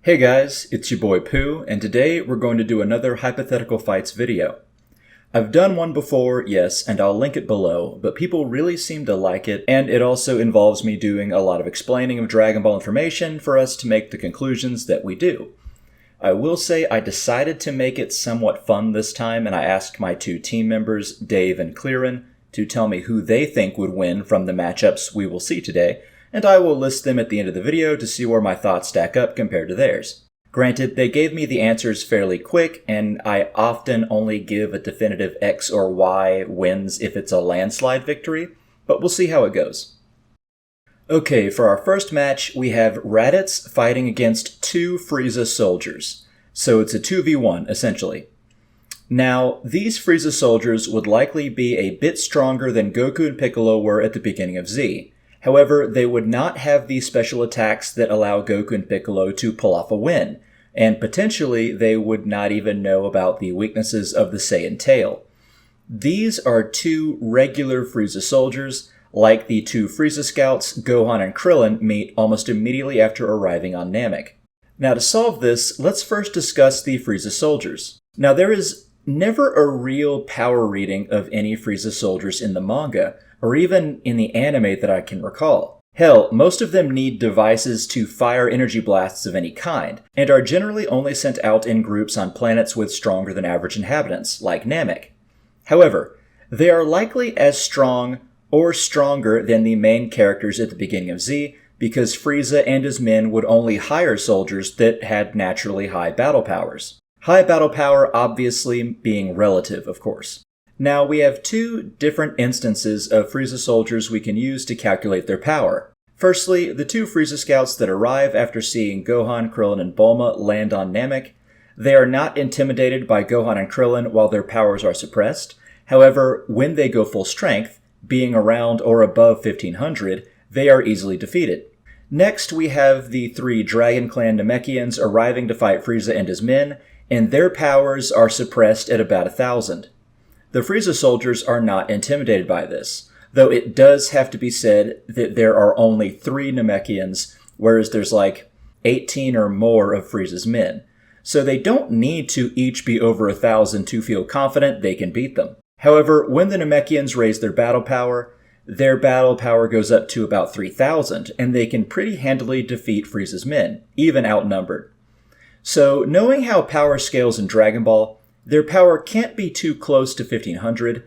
Hey guys, it's your boy Pooh, and today we're going to do another Hypothetical Fights video. I've done one before, yes, and I'll link it below, but people really seem to like it, and it also involves me doing a lot of explaining of Dragon Ball information for us to make the conclusions that we do. I will say I decided to make it somewhat fun this time, and I asked my two team members, Dave and Clearin, to tell me who they think would win from the matchups we will see today, and I will list them at the end of the video to see where my thoughts stack up compared to theirs. Granted, they gave me the answers fairly quick, and I often only give a definitive X or Y wins if it's a landslide victory, but we'll see how it goes. Okay, for our first match, we have Raditz fighting against two Frieza soldiers. So it's a 2v1, essentially. Now, these Frieza soldiers would likely be a bit stronger than Goku and Piccolo were at the beginning of Z. However, they would not have the special attacks that allow Goku and Piccolo to pull off a win, and potentially they would not even know about the weaknesses of the Saiyan tail. These are two regular Frieza soldiers. Like the two Frieza scouts, Gohan and Krillin meet almost immediately after arriving on Namek. Now to solve this, let's first discuss the Frieza soldiers. Now there is never a real power reading of any Frieza soldiers in the manga, or even in the anime that I can recall. Hell, most of them need devices to fire energy blasts of any kind, and are generally only sent out in groups on planets with stronger than average inhabitants, like Namek. However, they are likely as strong or stronger than the main characters at the beginning of Z, because Frieza and his men would only hire soldiers that had naturally high battle powers. High battle power obviously being relative, of course. Now, we have two different instances of Frieza soldiers we can use to calculate their power. Firstly, the two Frieza scouts that arrive after seeing Gohan, Krillin, and Bulma land on Namek. They are not intimidated by Gohan and Krillin while their powers are suppressed. However, when they go full strength, being around or above 1500, they are easily defeated. Next, we have the three Dragon Clan Namekians arriving to fight Frieza and his men, and their powers are suppressed at about 1000. The Frieza soldiers are not intimidated by this, though it does have to be said that there are only 3 Namekians, whereas there's like 18 or more of Frieza's men. So they don't need to each be over 1000 to feel confident they can beat them. However, when the Namekians raise their battle power goes up to about 3000, and they can pretty handily defeat Frieza's men, even outnumbered. So, knowing how power scales in Dragon Ball, their power can't be too close to 1500,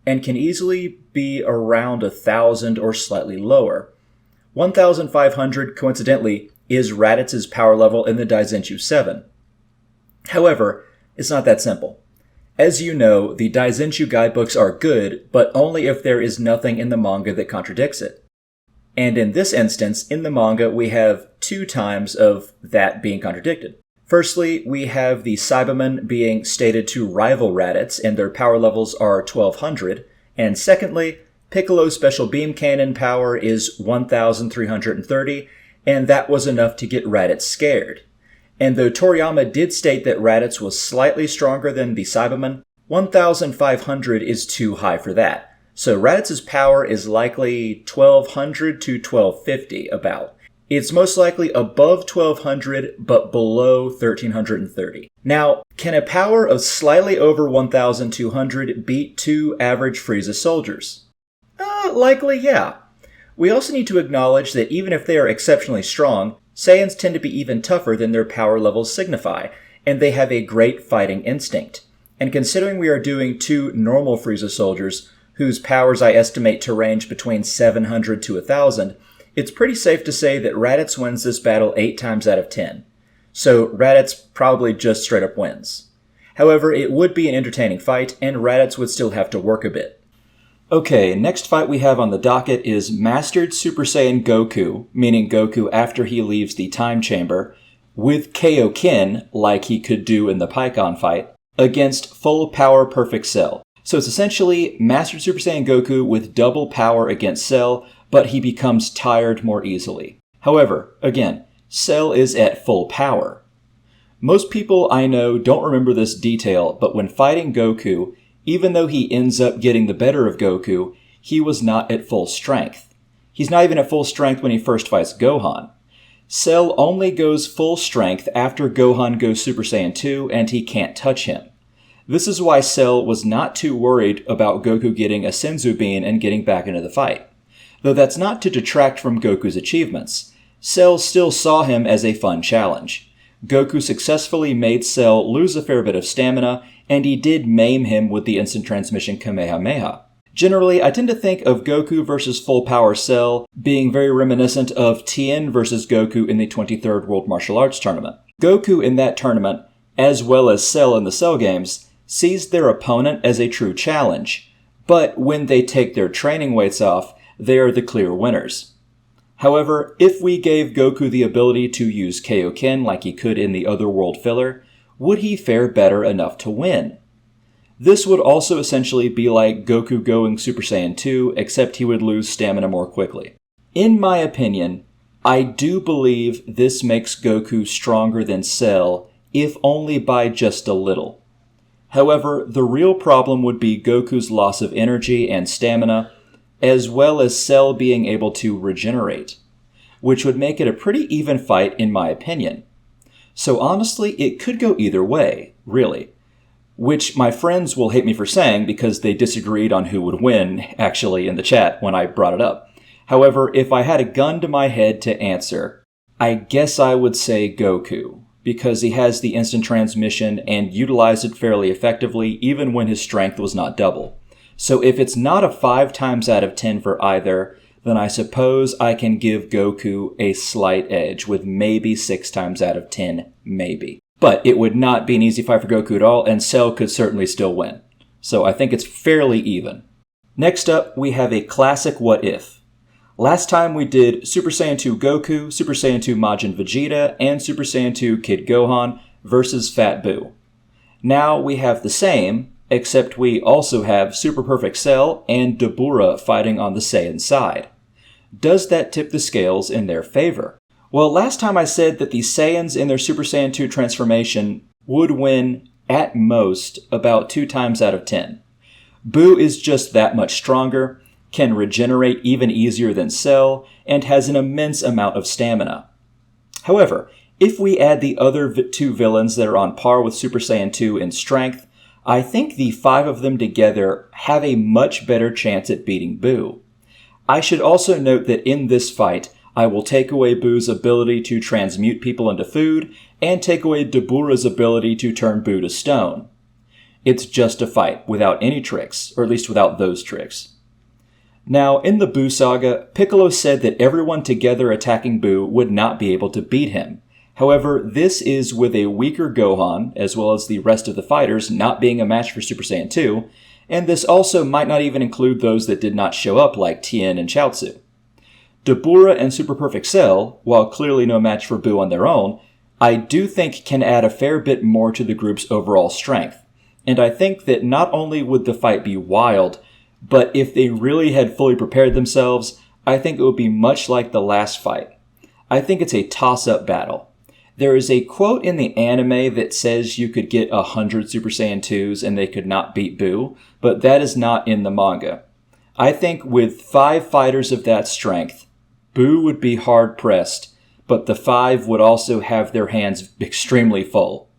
and can easily be around 1000 or slightly lower. 1500, coincidentally, is Raditz's power level in the Daizenshuu 7. However, it's not that simple. As you know, the Daizenshuu guidebooks are good, but only if there is nothing in the manga that contradicts it. And in this instance, in the manga, we have 2 times of that being contradicted. Firstly, we have the Cybermen being stated to rival Raditz, and their power levels are 1200. And secondly, Piccolo's special beam cannon power is 1330, and that was enough to get Raditz scared. And though Toriyama did state that Raditz was slightly stronger than the Cybermen, 1500 is too high for that. So Raditz's power is likely 1200 to 1250 about. It's most likely above 1200, but below 1330. Now, can a power of slightly over 1200 beat 2 average Frieza soldiers? Likely, yeah. We also need to acknowledge that even if they are exceptionally strong, Saiyans tend to be even tougher than their power levels signify, and they have a great fighting instinct. And considering we are doing 2 normal Frieza soldiers, whose powers I estimate to range between 700 to 1000, it's pretty safe to say that Raditz wins this battle 8 times out of 10. So Raditz probably just straight up wins. However, it would be an entertaining fight, and Raditz would still have to work a bit. Okay, next fight we have on the docket is Mastered Super Saiyan Goku, meaning Goku after he leaves the Time Chamber, with Kaioken, like he could do in the Pikkon fight, against Full Power Perfect Cell. So it's essentially Mastered Super Saiyan Goku with double power against Cell, but he becomes tired more easily. However, again, Cell is at full power. Most people I know don't remember this detail, but when fighting Goku, even though he ends up getting the better of Goku, he was not at full strength. He's not even at full strength when he first fights Gohan. Cell only goes full strength after Gohan goes Super Saiyan 2 and he can't touch him. This is why Cell was not too worried about Goku getting a Senzu Bean and getting back into the fight. Though that's not to detract from Goku's achievements. Cell still saw him as a fun challenge. Goku successfully made Cell lose a fair bit of stamina, and he did maim him with the instant transmission Kamehameha. Generally, I tend to think of Goku versus Full Power Cell being very reminiscent of Tien versus Goku in the 23rd World Martial Arts Tournament. Goku in that tournament, as well as Cell in the Cell games, sees their opponent as a true challenge, but when they take their training weights off, they are the clear winners. However, if we gave Goku the ability to use Kaioken like he could in the Otherworld filler, would he fare better enough to win? This would also essentially be like Goku going Super Saiyan 2, except he would lose stamina more quickly. In my opinion, I do believe this makes Goku stronger than Cell, if only by just a little. However, the real problem would be Goku's loss of energy and stamina, as well as Cell being able to regenerate, which would make it a pretty even fight in my opinion. So honestly, it could go either way, really. Which my friends will hate me for saying because they disagreed on who would win, actually, in the chat when I brought it up. However, if I had a gun to my head to answer, I guess I would say Goku, because he has the instant transmission and utilized it fairly effectively even when his strength was not double. So if it's not a 5 times out of 10 for either, then I suppose I can give Goku a slight edge with maybe 6 times out of 10, maybe. But it would not be an easy fight for Goku at all, and Cell could certainly still win. So I think it's fairly even. Next up, we have a classic what if. Last time we did Super Saiyan 2 Goku, Super Saiyan 2 Majin Vegeta, and Super Saiyan 2 Kid Gohan versus Fat Buu. Now we have the same, except we also have Super Perfect Cell and Dabura fighting on the Saiyan side. Does that tip the scales in their favor? Well, last time I said that the Saiyans in their Super Saiyan 2 transformation would win, at most, about 2 times out of 10. Buu is just that much stronger, can regenerate even easier than Cell, and has an immense amount of stamina. However, if we add the other 2 villains that are on par with Super Saiyan 2 in strength, I think the 5 of them together have a much better chance at beating Buu. I should also note that in this fight, I will take away Buu's ability to transmute people into food, and take away Dabura's ability to turn Buu to stone. It's just a fight, without any tricks, or at least without those tricks. Now, in the Buu saga, Piccolo said that everyone together attacking Buu would not be able to beat him. However, this is with a weaker Gohan, as well as the rest of the fighters, not being a match for Super Saiyan 2, and this also might not even include those that did not show up like Tien and Chaozu. Dabura and Super Perfect Cell, while clearly no match for Buu on their own, I do think can add a fair bit more to the group's overall strength. And I think that not only would the fight be wild, but if they really had fully prepared themselves, I think it would be much like the last fight. I think it's a toss-up battle. There is a quote in the anime that says you could get 100 Super Saiyan 2s and they could not beat Buu, but that is not in the manga. I think with 5 fighters of that strength, Buu would be hard-pressed, but the 5 would also have their hands extremely full.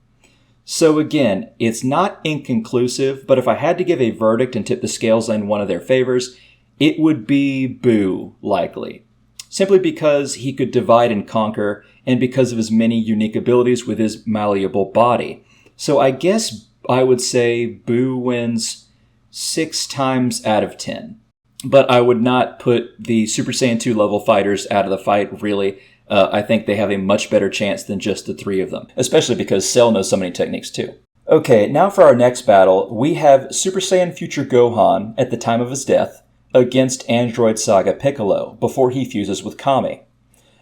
So again, it's not inconclusive, but if I had to give a verdict and tip the scales in one of their favors, it would be Buu, likely. Simply because he could divide and conquer, and because of his many unique abilities with his malleable body. So I guess I would say Buu wins 6 times out of 10. But I would not put the Super Saiyan 2 level fighters out of the fight, really. I think they have a much better chance than just the 3 of them, especially because Cell knows so many techniques too. Okay, now for our next battle, we have Super Saiyan Future Gohan at the time of his death against Android Saga Piccolo before he fuses with Kami.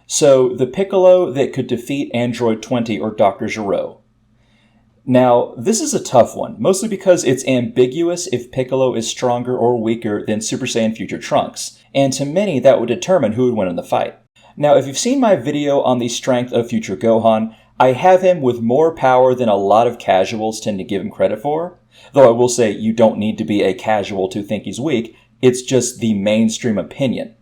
So the Piccolo that could defeat Android 20 or Dr. Gero. Now, this is a tough one, mostly because it's ambiguous if Piccolo is stronger or weaker than Super Saiyan Future Trunks, and to many that would determine who would win in the fight. Now, if you've seen my video on the strength of Future Gohan, I have him with more power than a lot of casuals tend to give him credit for, though I will say you don't need to be a casual to think he's weak, it's just the mainstream opinion.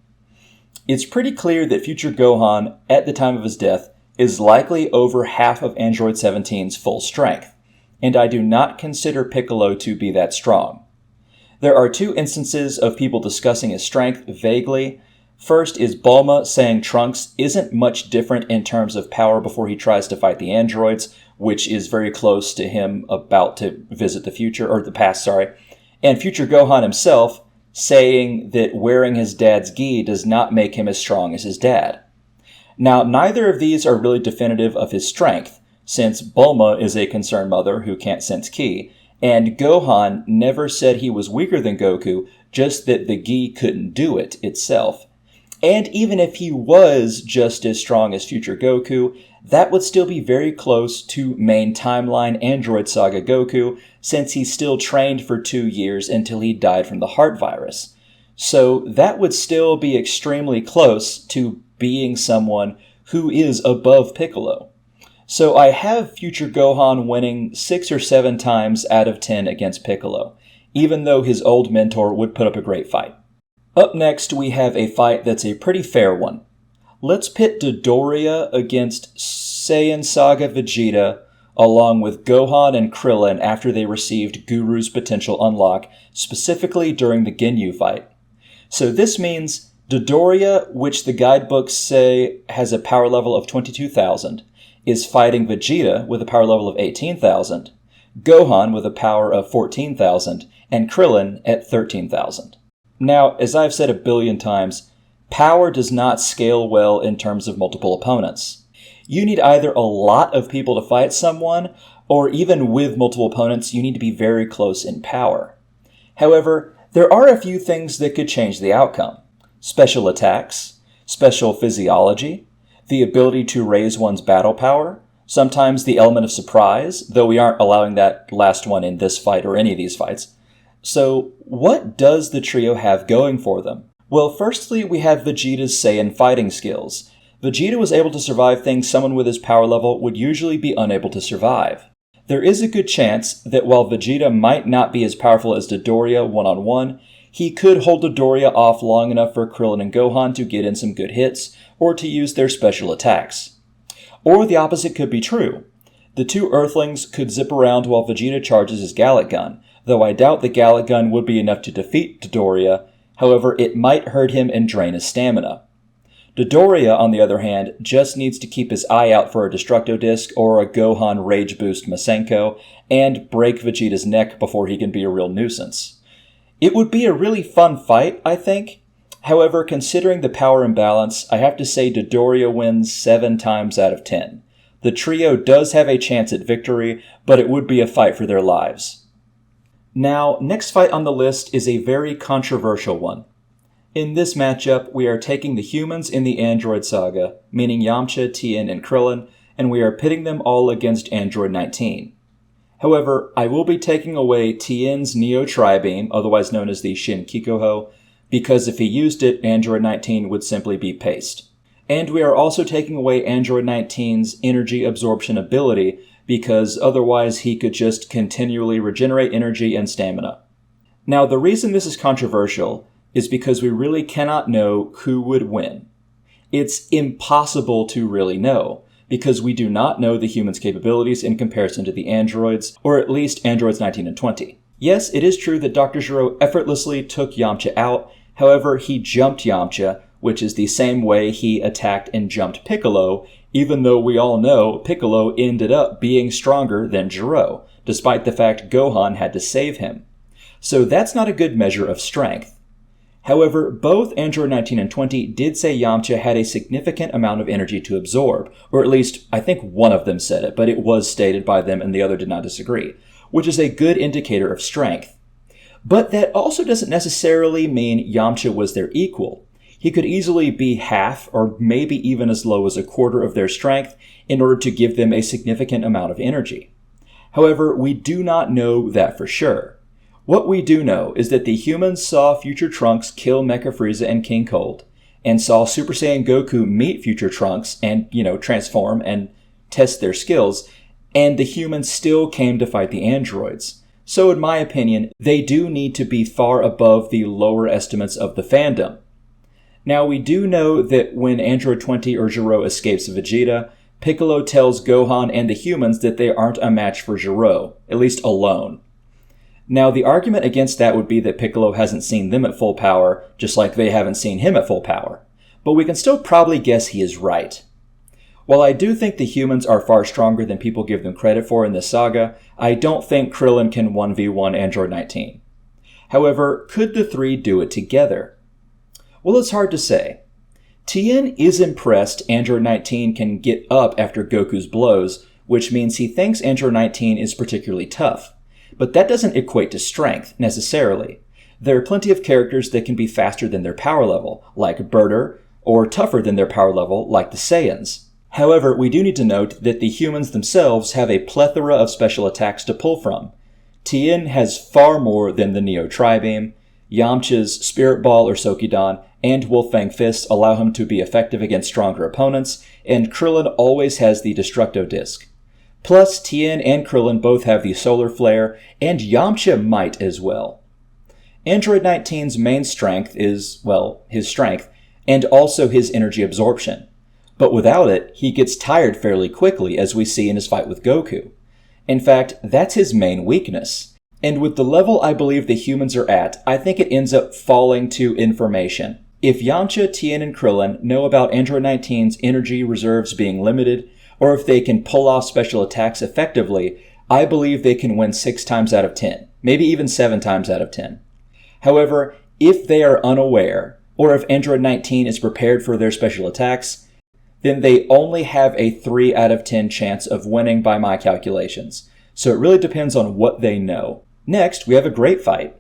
It's pretty clear that future Gohan, at the time of his death, is likely over half of Android 17's full strength, and I do not consider Piccolo to be that strong. There are two instances of people discussing his strength vaguely. First is Bulma saying Trunks isn't much different in terms of power before he tries to fight the androids, which is very close to him about to visit the future, or the past, sorry. And future Gohan himself saying that wearing his dad's gi does not make him as strong as his dad. Now, neither of these are really definitive of his strength, since Bulma is a concerned mother who can't sense ki, and Gohan never said he was weaker than Goku, just that the gi couldn't do it itself. And even if he was just as strong as future Goku, that would still be very close to main timeline Android Saga Goku, since he still trained for 2 years until he died from the heart virus. So that would still be extremely close to being someone who is above Piccolo. So I have future Gohan winning 6 or 7 times out of 10 against Piccolo, even though his old mentor would put up a great fight. Up next, we have a fight that's a pretty fair one. Let's pit Dodoria against Saiyan Saga Vegeta, along with Gohan and Krillin after they received Guru's potential unlock, specifically during the Ginyu fight. So this means Dodoria, which the guidebooks say has a power level of 22,000, is fighting Vegeta with a power level of 18,000, Gohan with a power of 14,000, and Krillin at 13,000. Now, as I've said a billion times, power does not scale well in terms of multiple opponents. You need either a lot of people to fight someone, or even with multiple opponents, you need to be very close in power. However, there are a few things that could change the outcome. Special attacks, special physiology, the ability to raise one's battle power, sometimes the element of surprise, though we aren't allowing that last one in this fight or any of these fights. So, what does the trio have going for them? Well, firstly, we have Vegeta's Saiyan fighting skills. Vegeta was able to survive things someone with his power level would usually be unable to survive. There is a good chance that while Vegeta might not be as powerful as Dodoria one-on-one, he could hold Dodoria off long enough for Krillin and Gohan to get in some good hits, or to use their special attacks. Or the opposite could be true. The two Earthlings could zip around while Vegeta charges his Gallic Gun, though I doubt the Gallic Gun would be enough to defeat Dodoria. However, it might hurt him and drain his stamina. Dodoria, on the other hand, just needs to keep his eye out for a Destructo Disc or a Gohan Rage Boost Masenko, and break Vegeta's neck before he can be a real nuisance. It would be a really fun fight, I think. However, considering the power imbalance, I have to say Dodoria wins 7 times out of 10. The trio does have a chance at victory, but it would be a fight for their lives. Now, next fight on the list is a very controversial one. In this matchup, we are taking the humans in the Android Saga, meaning Yamcha, Tien, and Krillin, and we are pitting them all against Android 19. However, I will be taking away Tien's Neo Tri-Beam, otherwise known as the Shin Kikoho, because if he used it, Android 19 would simply be paste. And we are also taking away Android 19's energy absorption ability, because otherwise he could just continually regenerate energy and stamina. Now, the reason this is controversial is because we really cannot know who would win. It's impossible to really know, because we do not know the humans' capabilities in comparison to the androids, or at least androids 19 and 20. Yes, it is true that Dr. Gero effortlessly took Yamcha out, however, he jumped Yamcha, which is the same way he attacked and jumped Piccolo, even though we all know Piccolo ended up being stronger than Gero, despite the fact Gohan had to save him. So that's not a good measure of strength. However, both Android 19 and 20 did say Yamcha had a significant amount of energy to absorb, or at least I think one of them said it, but it was stated by them and the other did not disagree, which is a good indicator of strength. But that also doesn't necessarily mean Yamcha was their equal. He could easily be half or maybe even as low as a quarter of their strength in order to give them a significant amount of energy. However, we do not know that for sure. What we do know is that the humans saw future Trunks kill Mecha Frieza and King Cold, and saw Super Saiyan Goku meet future Trunks and, transform and test their skills, and the humans still came to fight the androids. So in my opinion, they do need to be far above the lower estimates of the fandom. Now, we do know that when Android 20 or Gero escapes Vegeta, Piccolo tells Gohan and the humans that they aren't a match for Gero, at least alone. Now, the argument against that would be that Piccolo hasn't seen them at full power, just like they haven't seen him at full power. But we can still probably guess he is right. While I do think the humans are far stronger than people give them credit for in this saga, I don't think Krillin can 1v1 Android 19. However, could the three do it together? Well, it's hard to say. Tien is impressed Android 19 can get up after Goku's blows, which means he thinks Android 19 is particularly tough. But that doesn't equate to strength, necessarily. There are plenty of characters that can be faster than their power level, like Birder, or tougher than their power level, like the Saiyans. However, we do need to note that the humans themselves have a plethora of special attacks to pull from. Tien has far more than the Neo Tri-Beam. Yamcha's Spirit Ball or Sokidan and Wolfang Fist allow him to be effective against stronger opponents, and Krillin always has the Destructo Disc. Plus, Tien and Krillin both have the Solar Flare, and Yamcha might as well. Android 19's main strength is, well, his strength, and also his energy absorption. But without it, he gets tired fairly quickly, as we see in his fight with Goku. In fact, that's his main weakness. And with the level I believe the humans are at, I think it ends up falling to information. If Yamcha, Tien, and Krillin know about Android 19's energy reserves being limited, or if they can pull off special attacks effectively, I believe they can win 6 times out of 10, maybe even 7 times out of 10. However, if they are unaware, or if Android 19 is prepared for their special attacks, then they only have a 3 out of 10 chance of winning by my calculations. So it really depends on what they know. Next, we have a great fight.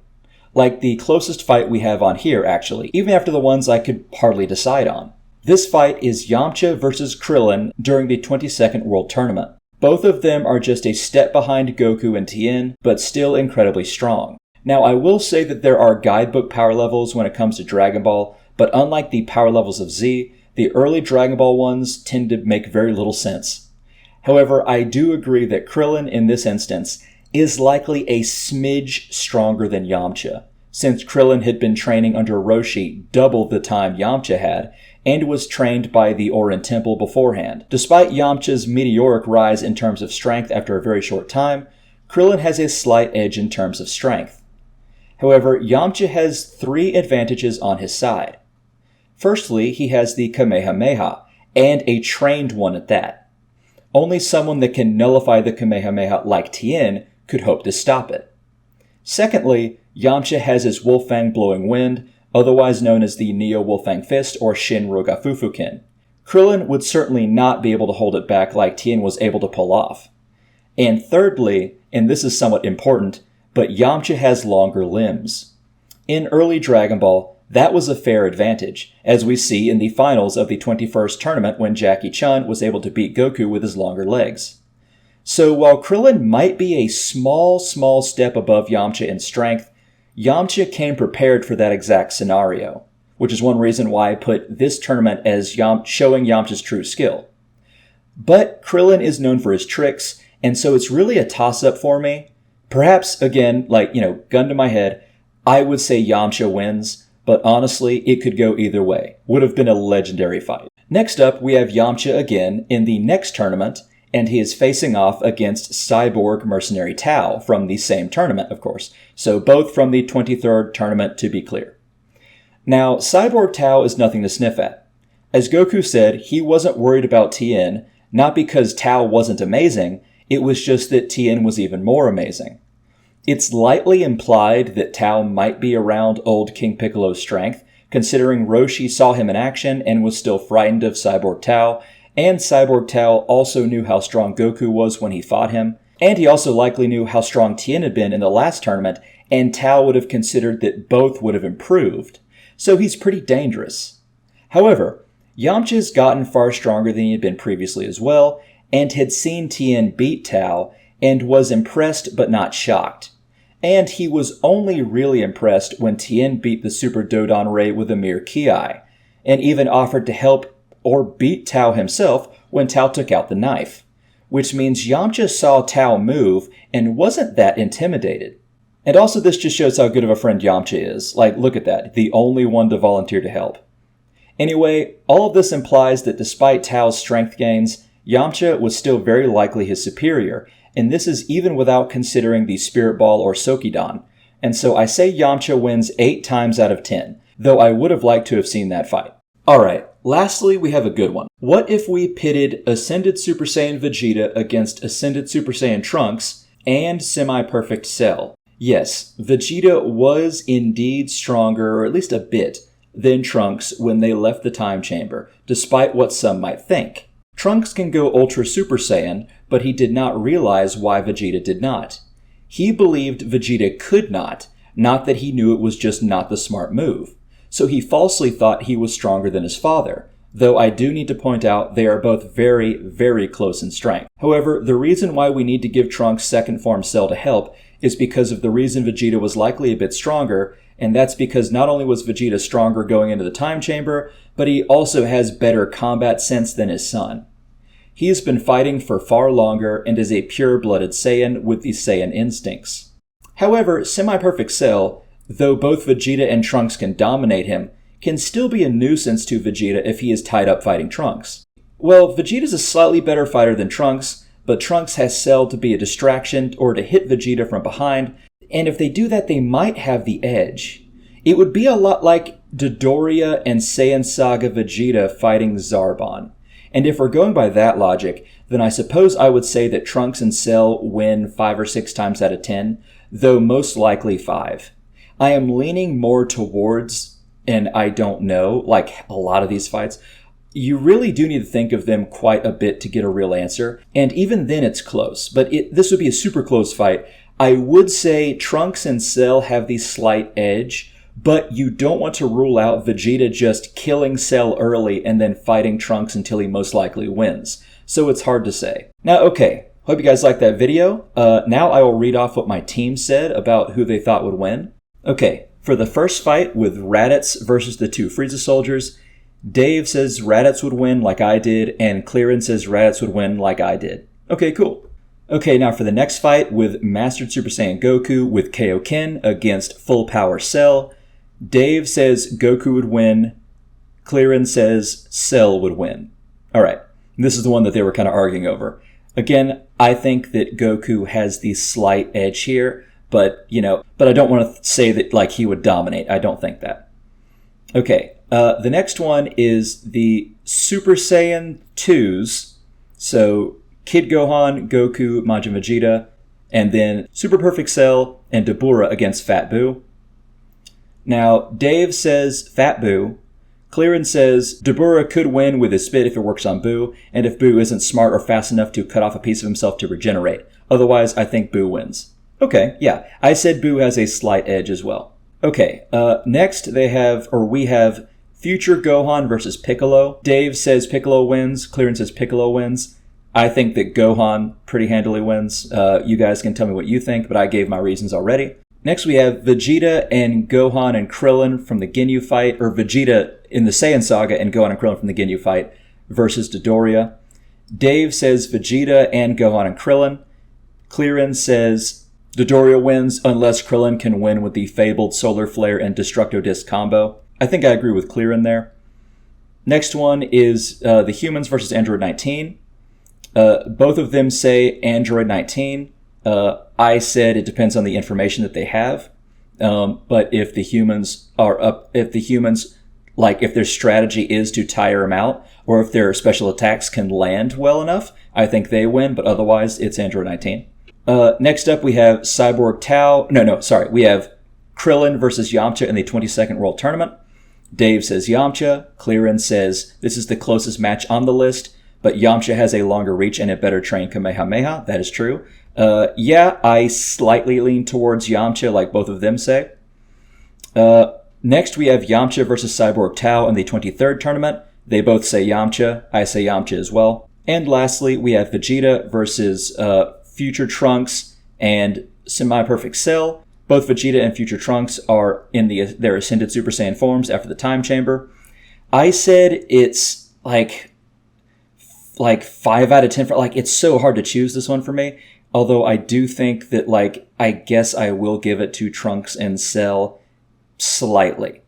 Like the closest fight we have on here, actually, even after the ones I could hardly decide on. This fight is Yamcha versus Krillin during the 22nd World Tournament. Both of them are just a step behind Goku and Tien, but still incredibly strong. Now, I will say that there are guidebook power levels when it comes to Dragon Ball, but unlike the power levels of Z, the early Dragon Ball ones tend to make very little sense. However, I do agree that Krillin, in this instance, is likely a smidge stronger than Yamcha, since Krillin had been training under Roshi double the time Yamcha had, and was trained by the Orin Temple beforehand. Despite Yamcha's meteoric rise in terms of strength after a very short time, Krillin has a slight edge in terms of strength. However, Yamcha has 3 advantages on his side. Firstly, he has the Kamehameha, and a trained one at that. Only someone that can nullify the Kamehameha like Tien could hope to stop it. Secondly, Yamcha has his Wolfang Blowing Wind, otherwise known as the Neo Wolfang Fist or Shin Rogafufukin. Krillin would certainly not be able to hold it back like Tien was able to pull off. And thirdly, and this is somewhat important, but Yamcha has longer limbs. In early Dragon Ball, that was a fair advantage, as we see in the finals of the 21st tournament when Jackie Chun was able to beat Goku with his longer legs. So while Krillin might be a small step above Yamcha in strength, Yamcha came prepared for that exact scenario, which is one reason why I put this tournament as showing Yamcha's true skill. But Krillin is known for his tricks, and so it's really a toss-up for me. Perhaps, again, gun to my head, I would say Yamcha wins, but honestly, it could go either way. Would have been a legendary fight. Next up, we have Yamcha again in the next tournament, and he is facing off against Cyborg Mercenary Tao from the same tournament, of course. So both from the 23rd tournament, to be clear. Now, Cyborg Tao is nothing to sniff at. As Goku said, he wasn't worried about Tien, not because Tao wasn't amazing, it was just that Tien was even more amazing. It's lightly implied that Tao might be around old King Piccolo's strength, considering Roshi saw him in action and was still frightened of Cyborg Tao, and Cyborg Tao also knew how strong Goku was when he fought him, and he also likely knew how strong Tien had been in the last tournament, and Tao would have considered that both would have improved. So he's pretty dangerous. However, Yamcha's gotten far stronger than he had been previously as well, and had seen Tien beat Tao, and was impressed but not shocked. And he was only really impressed when Tien beat the Super Dodon Ray with a mere Ki, and even offered to help or beat Tao himself when Tao took out the knife. Which means Yamcha saw Tao move and wasn't that intimidated. And also this just shows how good of a friend Yamcha is. Look at that, the only one to volunteer to help. Anyway, all of this implies that despite Tao's strength gains, Yamcha was still very likely his superior, and this is even without considering the Spirit Ball or Sokidan. And so I say Yamcha wins 8 times out of 10, though I would have liked to have seen that fight. Alright, lastly we have a good one. What if we pitted Ascended Super Saiyan Vegeta against Ascended Super Saiyan Trunks and Semi-Perfect Cell? Yes, Vegeta was indeed stronger, or at least a bit, than Trunks when they left the time chamber, despite what some might think. Trunks can go Ultra Super Saiyan, but he did not realize why Vegeta did not. He believed Vegeta could not that he knew it was just not the smart move. So he falsely thought he was stronger than his father, though I do need to point out they are both very, very close in strength. However, the reason why we need to give Trunks' second form Cell to help is because of the reason Vegeta was likely a bit stronger, and that's because not only was Vegeta stronger going into the time chamber, but he also has better combat sense than his son. He has been fighting for far longer and is a pure-blooded Saiyan with the Saiyan instincts. However, Semi-Perfect Cell, though both Vegeta and Trunks can dominate him, can still be a nuisance to Vegeta if he is tied up fighting Trunks. Well, Vegeta's a slightly better fighter than Trunks, but Trunks has Cell to be a distraction or to hit Vegeta from behind, and if they do that, they might have the edge. It would be a lot like Dodoria and Saiyan Saga Vegeta fighting Zarbon. And if we're going by that logic, then I suppose I would say that Trunks and Cell win 5 or 6 times out of 10, though most likely 5. I am leaning more towards, and I don't know, like a lot of these fights, you really do need to think of them quite a bit to get a real answer, and even then it's close, but this would be a super close fight. I would say Trunks and Cell have the slight edge, but you don't want to rule out Vegeta just killing Cell early and then fighting Trunks until he most likely wins. So it's hard to say. Now, okay, hope you guys liked that video. Now I will read off what my team said about who they thought would win. Okay, for the first fight with Raditz versus the 2 Frieza soldiers, Dave says Raditz would win like I did, and Clearin says Raditz would win like I did. Okay, cool. Okay, now for the next fight with Mastered Super Saiyan Goku with Kaioken against Full Power Cell, Dave says Goku would win, Clearin says Cell would win. Alright, this is the one that they were kind of arguing over. Again, I think that Goku has the slight edge here, but I don't want to say that like he would dominate. I don't think that. Okay, the next one is the Super Saiyan 2s, so Kid Gohan, Goku, Majin Vegeta, and then Super Perfect Cell and Dabura against Fat Buu. Now, Dave says Fat Buu. Clearin says Dabura could win with his spit if it works on Buu, and if Buu isn't smart or fast enough to cut off a piece of himself to regenerate. Otherwise, I think Buu wins. Okay, yeah, I said Buu has a slight edge as well. Okay, next we have Future Gohan versus Piccolo. Dave says Piccolo wins. Clearin says Piccolo wins. I think that Gohan pretty handily wins. You guys can tell me what you think, but I gave my reasons already. Next we have Vegeta and Gohan and Krillin from the Ginyu fight, or Vegeta in the Saiyan Saga and Gohan and Krillin from the Ginyu fight versus Dodoria. Dave says Vegeta and Gohan and Krillin. Clearin says Dodoria wins unless Krillin can win with the fabled Solar Flare and Destructo Disc combo. I think I agree with Clearin there. Next one is the Humans versus Android 19. Both of them say Android 19. I said it depends on the information that they have. But if the humans if their strategy is to tire him out, or if their special attacks can land well enough, I think they win, but otherwise it's Android 19. Next up we have Cyborg Tao. We have Krillin versus Yamcha in the 22nd World Tournament. Dave says Yamcha. Clearin says this is the closest match on the list, but Yamcha has a longer reach and a better trained Kamehameha. That is true. Yeah, I slightly lean towards Yamcha, like both of them say. Next, we have Yamcha versus Cyborg Tao in the 23rd tournament. They both say Yamcha. I say Yamcha as well. And lastly, we have Vegeta versus Future Trunks and Semi-Perfect Cell. Both Vegeta and Future Trunks are in their Ascended Super Saiyan forms after the Time Chamber. I said it's like 5 out of 10. It's so hard to choose this one for me. Although I do think that, I guess I will give it to Trunks and Cell slightly.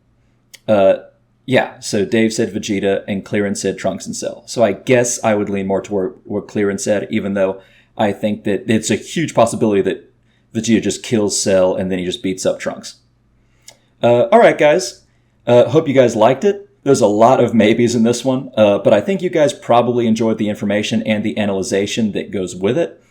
Yeah, so Dave said Vegeta and Clearin said Trunks and Cell. So I guess I would lean more toward what Clearin said, even though I think that it's a huge possibility that Vegeta just kills Cell and then he just beats up Trunks. All right, guys. Hope you guys liked it. There's a lot of maybes in this one, but I think you guys probably enjoyed the information and the analyzation that goes with it.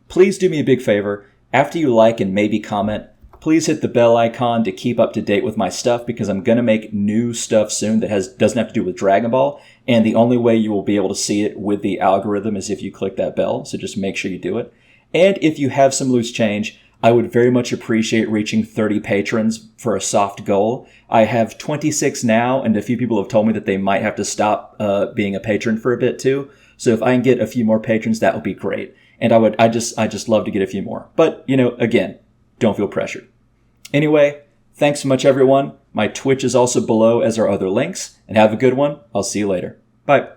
Please do me a big favor. After you like and maybe comment, please hit the bell icon to keep up to date with my stuff, because I'm going to make new stuff soon that doesn't have to do with Dragon Ball, and the only way you will be able to see it with the algorithm is if you click that bell, so just make sure you do it. And if you have some loose change, I would very much appreciate reaching 30 patrons for a soft goal. I have 26 now, and a few people have told me that they might have to stop being a patron for a bit too. So if I can get a few more patrons, that would be great. And I just love to get a few more. But, again, don't feel pressured. Anyway, thanks so much, everyone. My Twitch is also below, as are other links. And have a good one. I'll see you later. Bye.